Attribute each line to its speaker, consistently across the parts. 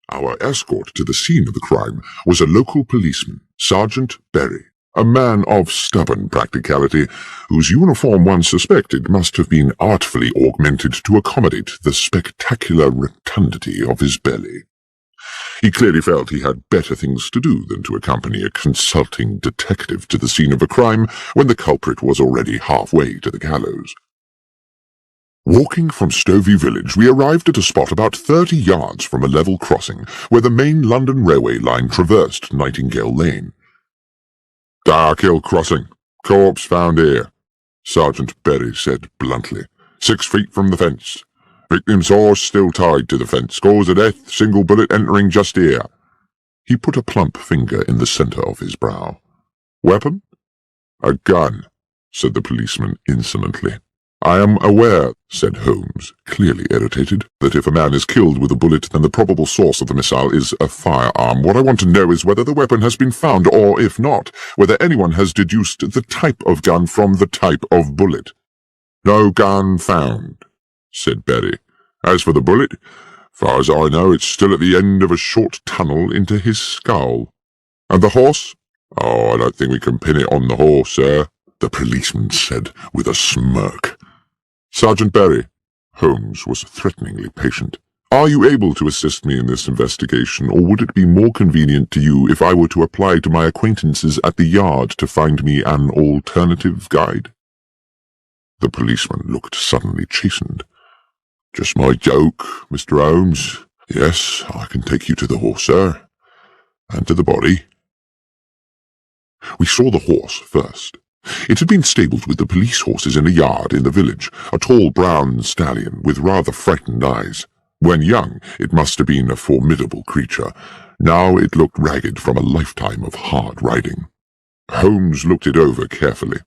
Speaker 1: Our escort to the scene of the crime was a local policeman, Sergeant Berry, a man of stubborn practicality, whose uniform one suspected must have been artfully augmented to accommodate the spectacular rotundity of his belly. He clearly felt he had better things to do than to accompany a consulting detective to the scene of a crime when the culprit was already halfway to the gallows. Walking from Stovey Village, we arrived at a spot about 30 yards from a level crossing where the main London railway line traversed Nightingale Lane. "Dark Crossing. Corpse found here," Sergeant Berry said bluntly. 6 feet from the fence. Victim's horse still tied to the fence. Cause of death, single bullet entering just here." He put a plump finger in the centre of his brow. "Weapon?" "A gun," said the policeman insolently. "I am aware," said Holmes, clearly irritated, "that if a man is killed with a bullet, then the probable source of the missile is a firearm. What I want to know is whether the weapon has been found, or, if not, whether anyone has deduced the type of gun from the type of bullet." "No gun found," said Berry. "As for the bullet, far as I know, it's still at the end of a short tunnel into his skull." "And the horse?" "Oh, I don't think we can pin it on the horse, sir," the policeman said with a smirk. "Sergeant Berry," Holmes was threateningly patient, "are you able to assist me in this investigation, or would it be more convenient to you if I were to apply to my acquaintances at the yard to find me an alternative guide?" The policeman looked suddenly chastened. "Just my joke, Mr. Holmes. Yes, I can take you to the horse, sir, and to the body." We saw the horse first. It had been stabled with the police horses in a yard in the village, a tall brown stallion with rather frightened eyes. When young, it must have been a formidable creature. Now it looked ragged from a lifetime of hard riding. Holmes looked it over carefully.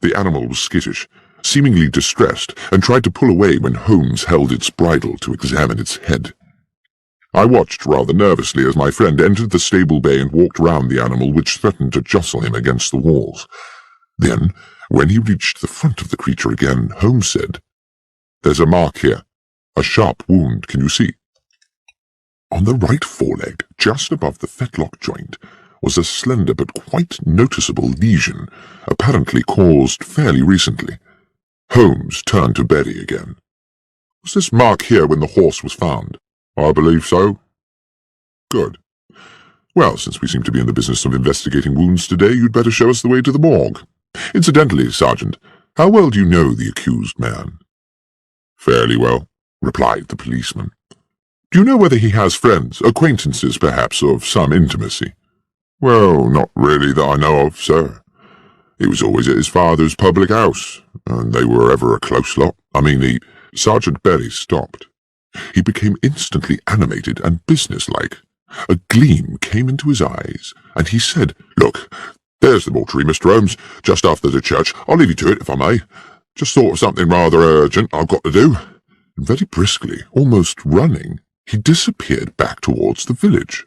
Speaker 1: The animal was skittish, seemingly distressed, and tried to pull away when Holmes held its bridle to examine its head. I watched rather nervously as my friend entered the stable bay and walked round the animal, which threatened to jostle him against the walls. Then, when he reached the front of the creature again, Holmes said, "There's a mark here. A sharp wound, can you see?" On the right foreleg, just above the fetlock joint, was a slender but quite noticeable lesion, apparently caused fairly recently. Holmes turned to Berry again. "Was this mark here when the horse was found?" "I believe so." "Good. Well, since we seem to be in the business of investigating wounds today, you'd better show us the way to the morgue. Incidentally, Sergeant, how well do you know the accused man?" "Fairly well," replied the policeman. "Do you know whether he has friends, acquaintances, perhaps, of some intimacy?" "Well, not really that I know of, sir. He was always at his father's public house, and they were ever a close lot. Sergeant Berry stopped. He became instantly animated and businesslike. A gleam came into his eyes, and he said, "Look, there's the mortuary, Mr. Holmes, just after the church. I'll leave you to it, if I may. Just thought of something rather urgent I've got to do." And very briskly, almost running, he disappeared back towards the village.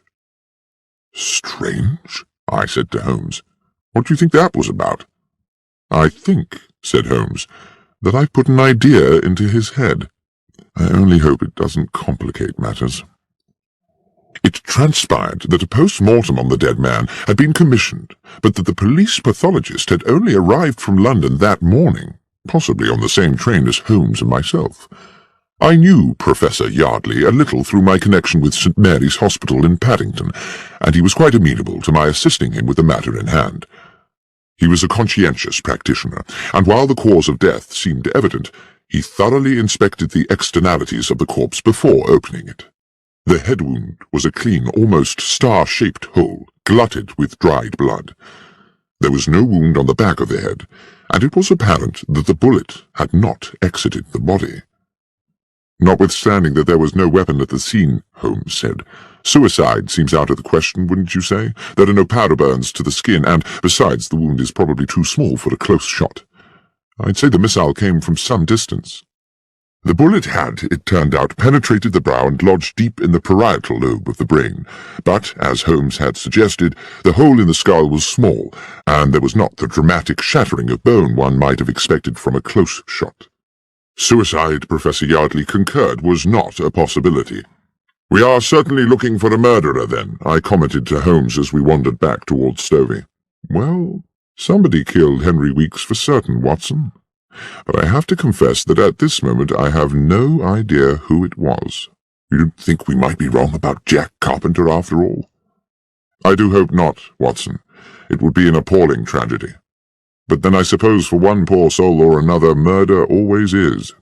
Speaker 1: "Strange," I said to Holmes. "What do you think that was about?" "I think," said Holmes, "that I've put an idea into his head. I only hope it doesn't complicate matters." It transpired that a post-mortem on the dead man had been commissioned, but that the police pathologist had only arrived from London that morning, possibly on the same train as Holmes and myself. I knew Professor Yardley a little through my connection with St. Mary's Hospital in Paddington, and he was quite amenable to my assisting him with the matter in hand. He was a conscientious practitioner, and while the cause of death seemed evident, he thoroughly inspected the externalities of the corpse before opening it. The head wound was a clean, almost star-shaped hole, glutted with dried blood. There was no wound on the back of the head, and it was apparent that the bullet had not exited the body. "Notwithstanding that there was no weapon at the scene," Holmes said, "suicide seems out of the question, wouldn't you say? There are no powder burns to the skin, and, besides, the wound is probably too small for a close shot. I'd say the missile came from some distance." The bullet had, it turned out, penetrated the brow and lodged deep in the parietal lobe of the brain, but, as Holmes had suggested, the hole in the skull was small, and there was not the dramatic shattering of bone one might have expected from a close shot. Suicide, Professor Yardley concurred, was not a possibility. "We are certainly looking for a murderer, then," I commented to Holmes as we wandered back towards Stovey. "Well, somebody killed Henry Weeks for certain, Watson. But I have to confess that at this moment I have no idea who it was." "You don't think we might be wrong about Jack Carpenter after all?" "I do hope not, Watson. It would be an appalling tragedy. But then I suppose for one poor soul or another, murder always is."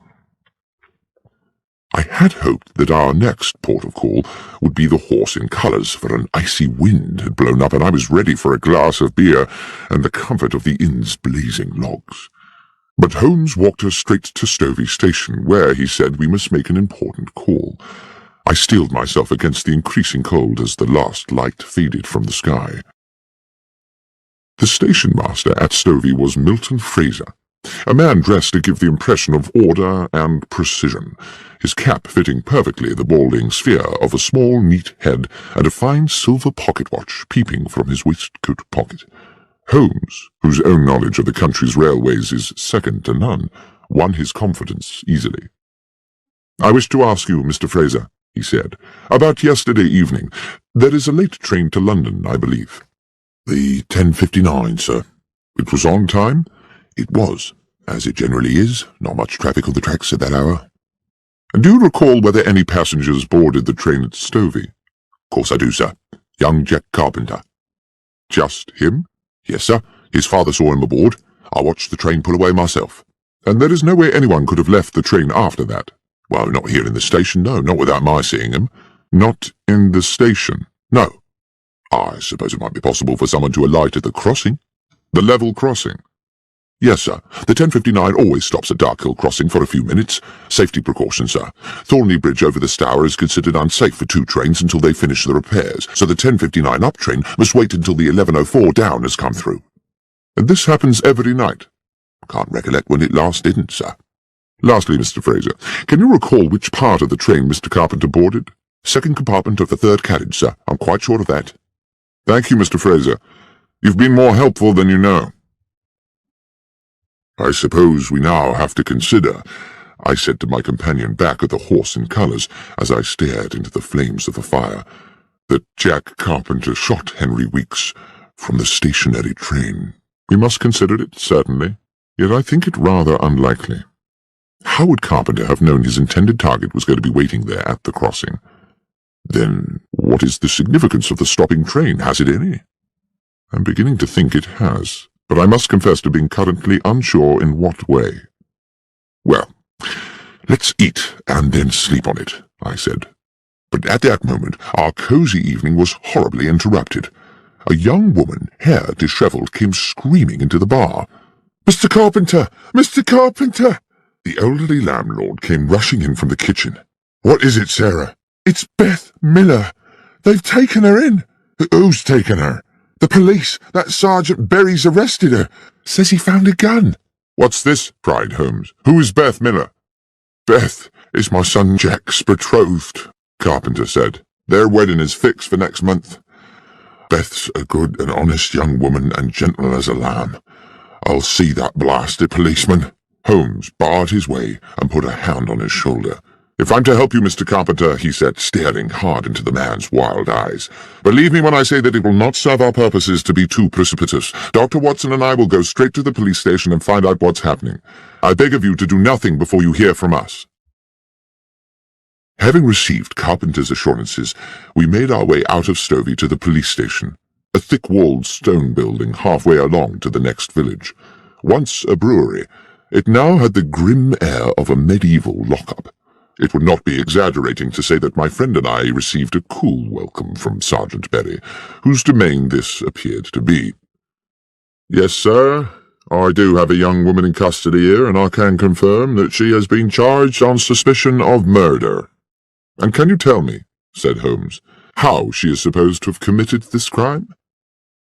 Speaker 1: I had hoped that our next port of call would be the Horse in Colours, for an icy wind had blown up and I was ready for a glass of beer and the comfort of the inn's blazing logs. But Holmes walked us straight to Stovey Station, where he said we must make an important call. I steeled myself against the increasing cold as the last light faded from the sky. The station master at Stovey was Milton Fraser, a man dressed to give the impression of order and precision, his cap fitting perfectly the balding sphere of a small, neat head, and a fine silver pocket-watch peeping from his waistcoat pocket. Holmes, whose own knowledge of the country's railways is second to none, won his confidence easily. "I wish to ask you, Mr. Fraser," he said, "about yesterday evening. There is a late train to London, I believe." "The 10:59, sir." "It was on time?" "It was, as it generally is. Not much traffic on the tracks at that hour." "And do you recall whether any passengers boarded the train at Stovey?" "Of course I do, sir. Young Jack Carpenter." "Just him?" "Yes, sir. His father saw him aboard. I watched the train pull away myself." "And there is no way anyone could have left the train after that?" "Well, not here in the station, no. Not without my seeing him." "Not in the station?" "No." "I suppose it might be possible for someone to alight at the crossing." "The level crossing?" "Yes, sir. The 10:59 always stops at Darkhill Crossing for a few minutes. Safety precautions, sir. Thornley Bridge over the Stour is considered unsafe for two trains until they finish the repairs, so the 10:59 up train must wait until the 11:04 down has come through." "And this happens every night?" "Can't recollect when it last didn't, sir." "Lastly, Mr. Fraser, can you recall which part of the train Mr. Carpenter boarded?" "Second compartment of the third carriage, sir. I'm quite sure of that." "Thank you, Mr. Fraser. You've been more helpful than you know." "I suppose we now have to consider," I said to my companion back at the Horse in Colours as I stared into the flames of the fire, "that Jack Carpenter shot Henry Weeks from the stationary train. We must consider it, certainly, yet I think it rather unlikely. How would Carpenter have known his intended target was going to be waiting there at the crossing? Then what is the significance of the stopping train? Has it any?" "I'm beginning to think it has, but I must confess to being currently unsure in what way." "Well, let's eat and then sleep on it," I said. But at that moment our cosy evening was horribly interrupted. A young woman, hair dishevelled, came screaming into the bar. "Mr. Carpenter! Mr. Carpenter!" The elderly landlord came rushing in from the kitchen. "What is it, Sarah?" "It's Beth Miller. They've taken her in." "Who's taken her?" "The police. That Sergeant Berry's arrested her. Says he found a gun." "What's this?" cried Holmes. "Who is Beth Miller?" "Beth is my son Jack's betrothed," Carpenter said. "Their wedding is fixed for next month. Beth's a good and honest young woman and gentle as a lamb. I'll see that blasted policeman." Holmes barred his way and put a hand on his shoulder. "If I'm to help you, Mr. Carpenter," he said, staring hard into the man's wild eyes, "believe me when I say that it will not serve our purposes to be too precipitous. Dr. Watson and I will go straight to the police station and find out what's happening. I beg of you to do nothing before you hear from us." Having received Carpenter's assurances, we made our way out of Stovey to the police station, a thick-walled stone building halfway along to the next village. Once a brewery, it now had the grim air of a medieval lockup. It would not be exaggerating to say that my friend and I received a cool welcome from Sergeant Berry, whose domain this appeared to be. "Yes, sir, I do have a young woman in custody here, and I can confirm that she has been charged on suspicion of murder." "And can you tell me," said Holmes, "how she is supposed to have committed this crime?"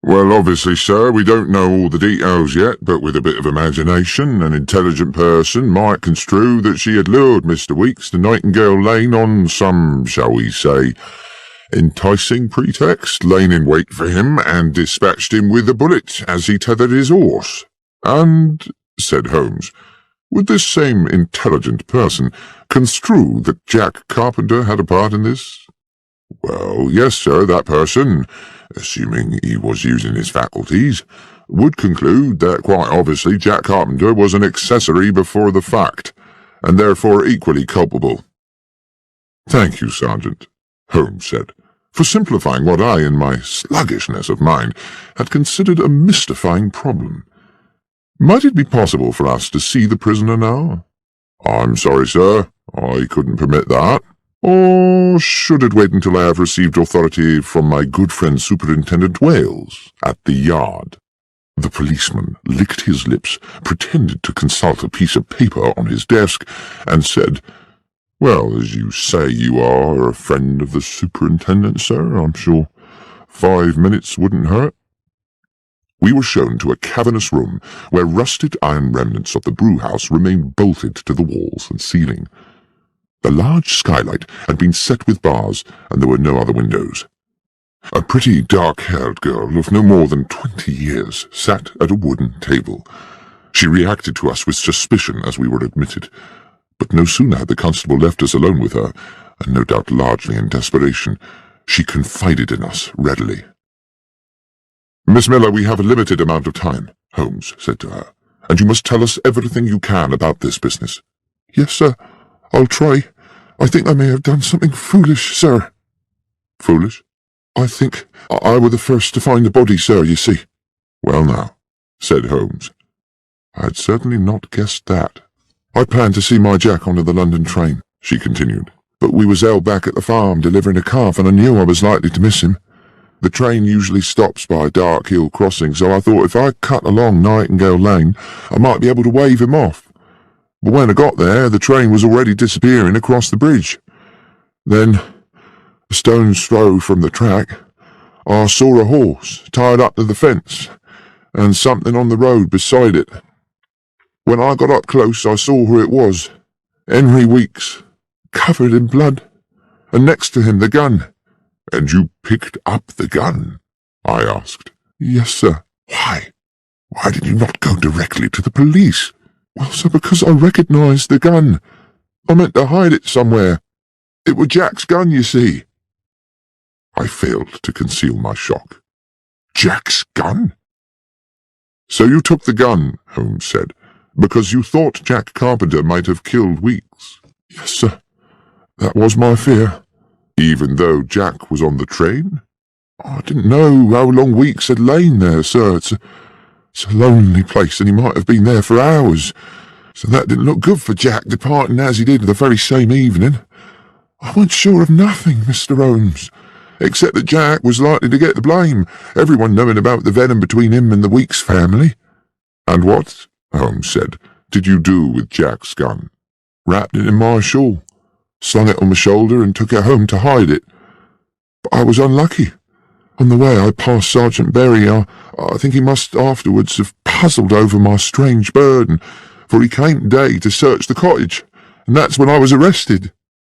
Speaker 1: "Well, obviously, sir, we don't know all the details yet, but with a bit of imagination, an intelligent person might construe that she had lured Mr. Weeks to Nightingale Lane on some, shall we say, enticing pretext, lain in wait for him, and dispatched him with a bullet as he tethered his horse." "And," said Holmes, "would this same intelligent person construe that Jack Carpenter had a part in this?" Well, yes, sir, that person, assuming he was using his faculties, would conclude that quite obviously Jack Carpenter was an accessory before the fact, and therefore equally culpable. Thank you, Sergeant, Holmes said, for simplifying what I, in my sluggishness of mind, had considered a mystifying problem. Might it be possible for us to see the prisoner now? I'm sorry, sir, I couldn't permit that. Or should it wait until I have received authority from my good friend Superintendent Wales at the Yard? The policeman licked his lips, pretended to consult a piece of paper on his desk, and said, Well, as you say you are a friend of the superintendent, sir, I'm sure 5 minutes wouldn't hurt. We were shown to a cavernous room where rusted iron remnants of the brewhouse remained bolted to the walls and ceiling. The large skylight had been set with bars, and there were no other windows. A pretty dark-haired girl of no more than 20 years sat at a wooden table. She reacted to us with suspicion as we were admitted, but no sooner had the constable left us alone with her, and no doubt largely in desperation, she confided in us readily. Miss Miller, we have a limited amount of time, Holmes said to her, and you must tell us everything you can about this business. Yes, sir, I'll try. I think I may have done something foolish, sir. Foolish? I think I were the first to find the body, sir, you see. Well now, said Holmes. I'd certainly not guessed that. I planned to see my Jack onto the London train, she continued, but we was held back at the farm delivering a calf, and I knew I was likely to miss him. The train usually stops by a dark hill crossing, so I thought if I cut along Nightingale Lane, I might be able to wave him off. But when I got there, the train was already disappearing across the bridge. Then, a stone's throw from the track, I saw a horse tied up to the fence, and something on the road beside it. When I got up close, I saw who it was. Henry Weeks, covered in blood, and next to him the gun. And you picked up the gun? I asked. Yes, sir. Why? Why did you not go directly to the police? Well, sir, because I recognised the gun. I meant to hide it somewhere. It was Jack's gun, you see. I failed to conceal my shock. Jack's gun? So you took the gun, Holmes said, because you thought Jack Carpenter might have killed Weeks? Yes, sir. That was my fear. Even though Jack was on the train? I didn't know how long Weeks had lain there, sir. It's a lonely place, and he might have been there for hours. So that didn't look good for Jack, departing as he did the very same evening. I wasn't sure of nothing, Mr. Holmes, except that Jack was likely to get the blame, everyone knowing about the venom between him and the Weeks family. And what, Holmes said, did you do with Jack's gun? Wrapped it in my shawl, slung it on my shoulder, and took it home to hide it. But I was unlucky. On the way I passed Sergeant Berry. I think he must afterwards have puzzled over my strange burden, for he came today to search the cottage, and that's when I was arrested.